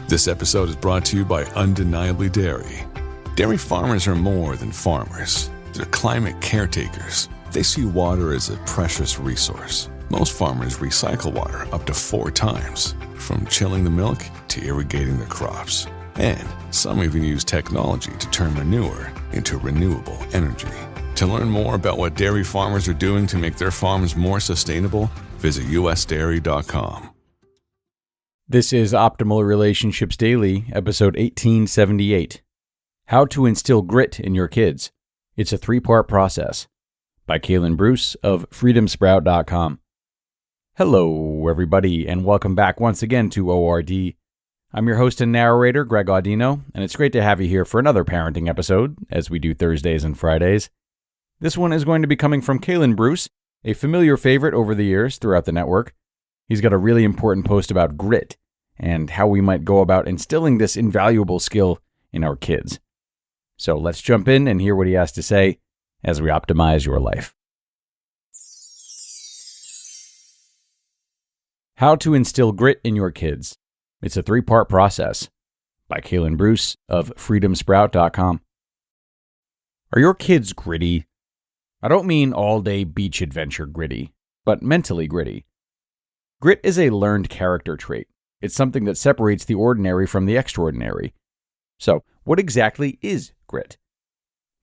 This episode is brought to you by Undeniably Dairy. Dairy farmers are more than farmers. They're climate caretakers. They see water as a precious resource. Most farmers recycle water up to 4 times, from chilling the milk to irrigating the crops. And some even use technology to turn manure into renewable energy. To learn more about what dairy farmers are doing to make their farms more sustainable, visit usdairy.com. This is Optimal Relationships Daily, episode 1878. How to Instill Grit in Your Kids. It's a 3-part process. By Kalen Bruce of FreedomSprout.com. Hello, everybody, and welcome back once again to ORD. I'm your host and narrator, Greg Audino, and it's great to have you here for another parenting episode, as we do Thursdays and Fridays. This one is going to be coming from Kalen Bruce, a familiar favorite over the years throughout the network. He's got a really important post about grit and how we might go about instilling this invaluable skill in our kids. So let's jump in and hear what he has to say as we optimize your life. How to Instill Grit in Your Kids. It's a 3-part process. By Kalen Bruce of FreedomSprout.com. Are your kids gritty? I don't mean all-day beach adventure gritty, but mentally gritty. Grit is a learned character trait. It's something that separates the ordinary from the extraordinary. So, what exactly is grit?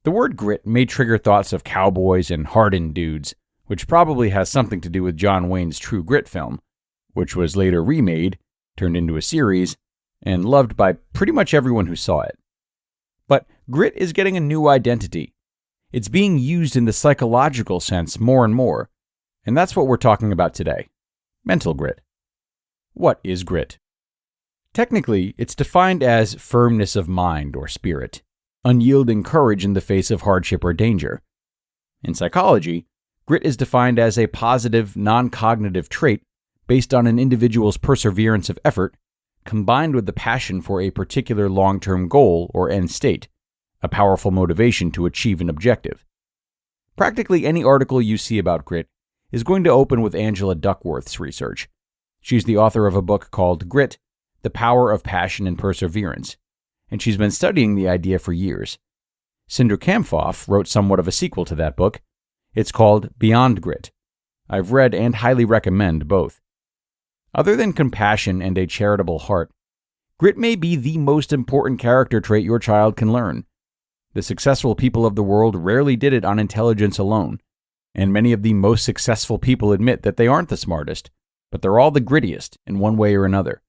The word grit may trigger thoughts of cowboys and hardened dudes, which probably has something to do with John Wayne's True Grit film, which was later remade, turned into a series, and loved by pretty much everyone who saw it. But grit is getting a new identity. It's being used in the psychological sense more and more, and that's what we're talking about today. Mental grit. What is grit? Technically, it's defined as firmness of mind or spirit, unyielding courage in the face of hardship or danger. In psychology, grit is defined as a positive, non-cognitive trait based on an individual's perseverance of effort, combined with the passion for a particular long-term goal or end state, a powerful motivation to achieve an objective. Practically any article you see about grit is going to open with Angela Duckworth's research. She's the author of a book called Grit, The Power of Passion and Perseverance, and she's been studying the idea for years. Cinder Kamphoff wrote somewhat of a sequel to that book. It's called Beyond Grit. I've read and highly recommend both. Other than compassion and a charitable heart, grit may be the most important character trait your child can learn. The successful people of the world rarely did it on intelligence alone, and many of the most successful people admit that they aren't the smartest, but they're all the grittiest in one way or another.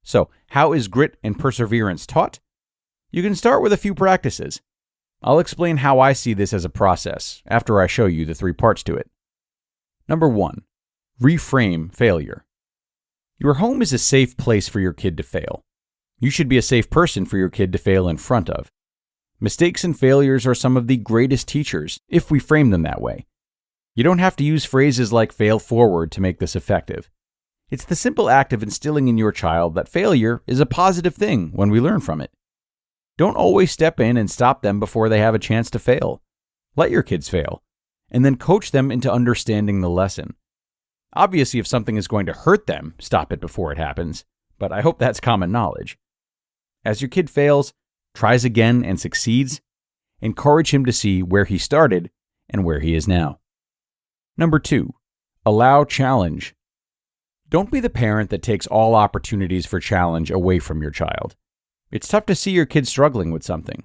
So, how is grit and perseverance taught? You can start with a few practices. I'll explain how I see this as a process after I show you the 3 parts to it. Number 1. Reframe failure. Your home is a safe place for your kid to fail. You should be a safe person for your kid to fail in front of. Mistakes and failures are some of the greatest teachers, if we frame them that way. You don't have to use phrases like fail forward to make this effective. It's the simple act of instilling in your child that failure is a positive thing when we learn from it. Don't always step in and stop them before they have a chance to fail. Let your kids fail, and then coach them into understanding the lesson. Obviously, if something is going to hurt them, stop it before it happens, but I hope that's common knowledge. As your kid fails, tries again, and succeeds, encourage him to see where he started and where he is now. Number 2, allow challenge. Don't be the parent that takes all opportunities for challenge away from your child. It's tough to see your kid struggling with something.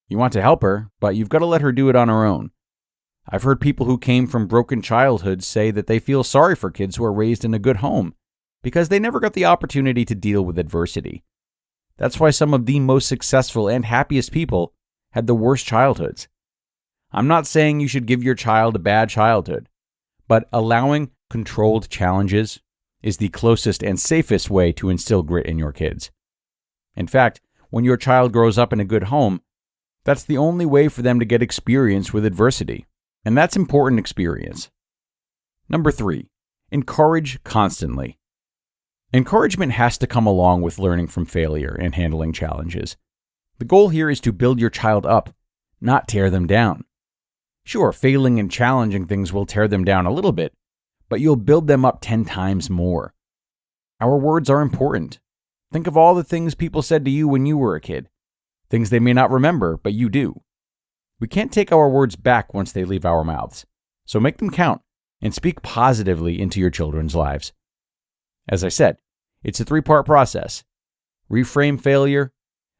You want to help her, but you've got to let her do it on her own. I've heard people who came from broken childhoods say that they feel sorry for kids who are raised in a good home because they never got the opportunity to deal with adversity. That's why some of the most successful and happiest people had the worst childhoods. I'm not saying you should give your child a bad childhood, but allowing controlled challenges is the closest and safest way to instill grit in your kids. In fact, when your child grows up in a good home, that's the only way for them to get experience with adversity. And that's important experience. Number 3, encourage constantly. Encouragement has to come along with learning from failure and handling challenges. The goal here is to build your child up, not tear them down. Sure, failing and challenging things will tear them down a little bit, but you'll build them up 10 times more. Our words are important. Think of all the things people said to you when you were a kid. Things they may not remember, but you do. We can't take our words back once they leave our mouths. So make them count and speak positively into your children's lives. As I said, it's a 3-part process. Reframe failure,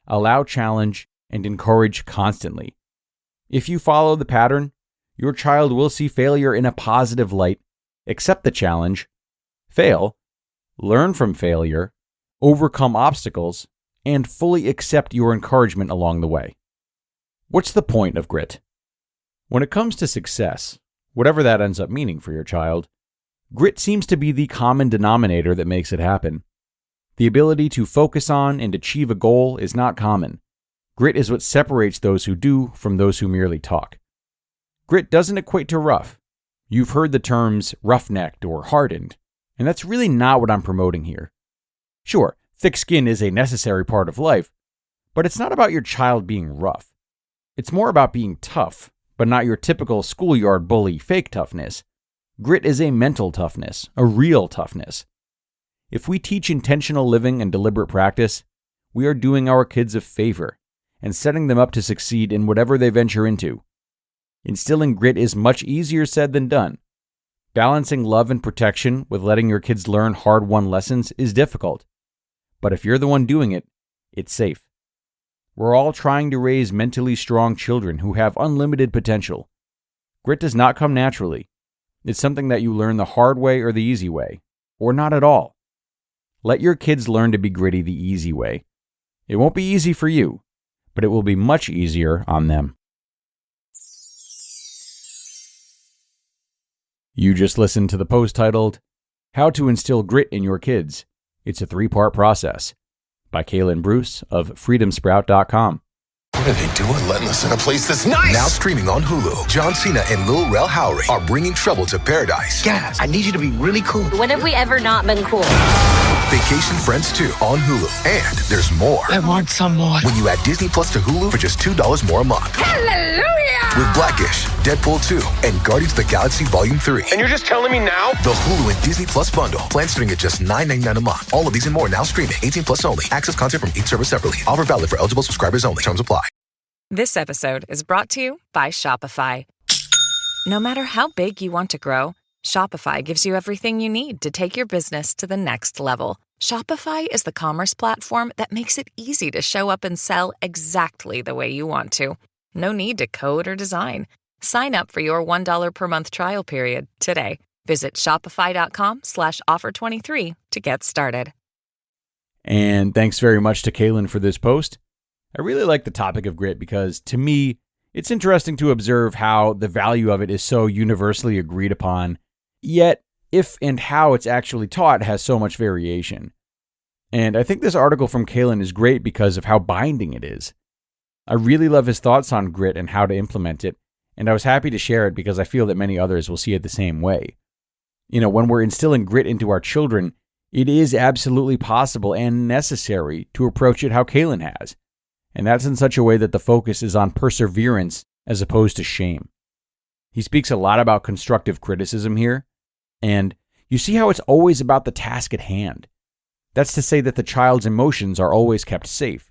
allow challenge, and encourage constantly. If you follow the pattern, your child will see failure in a positive light, accept the challenge, fail, learn from failure, overcome obstacles, and fully accept your encouragement along the way. What's the point of grit? When it comes to success, whatever that ends up meaning for your child, grit seems to be the common denominator that makes it happen. The ability to focus on and achieve a goal is not common. Grit is what separates those who do from those who merely talk. Grit doesn't equate to rough. You've heard the terms rough-necked or hardened, and that's really not what I'm promoting here. Sure, thick skin is a necessary part of life, but it's not about your child being rough. It's more about being tough, but not your typical schoolyard bully fake toughness. Grit is a mental toughness, a real toughness. If we teach intentional living and deliberate practice, we are doing our kids a favor and setting them up to succeed in whatever they venture into. Instilling grit is much easier said than done. Balancing love and protection with letting your kids learn hard-won lessons is difficult. But if you're the one doing it, it's safe. We're all trying to raise mentally strong children who have unlimited potential. Grit does not come naturally. It's something that you learn the hard way or the easy way, or not at all. Let your kids learn to be gritty the easy way. It won't be easy for you, but it will be much easier on them. You just listened to the post titled, How to Instill Grit in Your Kids. It's a 3-part process by Kalen Bruce of FreedomSprout.com. What are they doing letting us in a place this nice? Now streaming on Hulu, John Cena and Lil Rel Howery are bringing trouble to paradise. Guys, I need you to be really cool. When have we ever not been cool? Vacation Friends 2 on Hulu. And there's more. I want some more. When you add Disney Plus to Hulu for just $2 more a month. Hallelujah! With Blackish, Deadpool 2, and Guardians of the Galaxy Volume 3. And you're just telling me now? The Hulu and Disney Plus bundle. Plans starting at just $9.99 a month. All of these and more now streaming. 18 plus only. Access content from each service separately. Offer valid for eligible subscribers only. Terms apply. This episode is brought to you by Shopify. No matter how big you want to grow, Shopify gives you everything you need to take your business to the next level. Shopify is the commerce platform that makes it easy to show up and sell exactly the way you want to. No need to code or design. Sign up for your $1 per month trial period today. Visit shopify.com/offer23 to get started. And thanks very much to Kalen for this post. I really like the topic of grit because, to me, it's interesting to observe how the value of it is so universally agreed upon, yet if and how it's actually taught has so much variation. And I think this article from Kalen is great because of how binding it is. I really love his thoughts on grit and how to implement it, and I was happy to share it because I feel that many others will see it the same way. You know, when we're instilling grit into our children, it is absolutely possible and necessary to approach it how Kalen has. And that's in such a way that the focus is on perseverance as opposed to shame. He speaks a lot about constructive criticism here, and you see how it's always about the task at hand. That's to say that the child's emotions are always kept safe.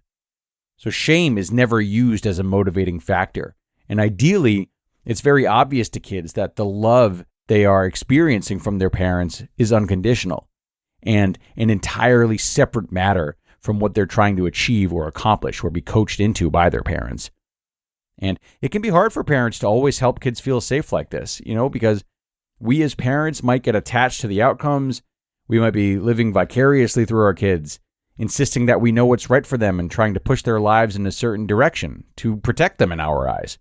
So shame is never used as a motivating factor, and ideally, it's very obvious to kids that the love they are experiencing from their parents is unconditional, and an entirely separate matter from what they're trying to achieve or accomplish or be coached into by their parents. And it can be hard for parents to always help kids feel safe like this, because we as parents might get attached to the outcomes. We might be living vicariously through our kids, insisting that we know what's right for them and trying to push their lives in a certain direction to protect them in our eyes.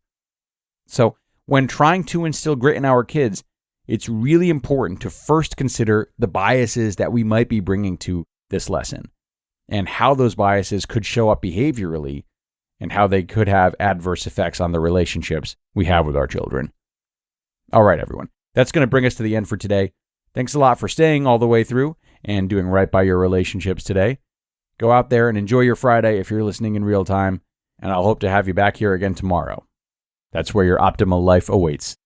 So when trying to instill grit in our kids, it's really important to first consider the biases that we might be bringing to this lesson, and how those biases could show up behaviorally, and how they could have adverse effects on the relationships we have with our children. All right, everyone. That's going to bring us to the end for today. Thanks a lot for staying all the way through and doing right by your relationships today. Go out there and enjoy your Friday if you're listening in real time, and I'll hope to have you back here again tomorrow. That's where your optimal life awaits.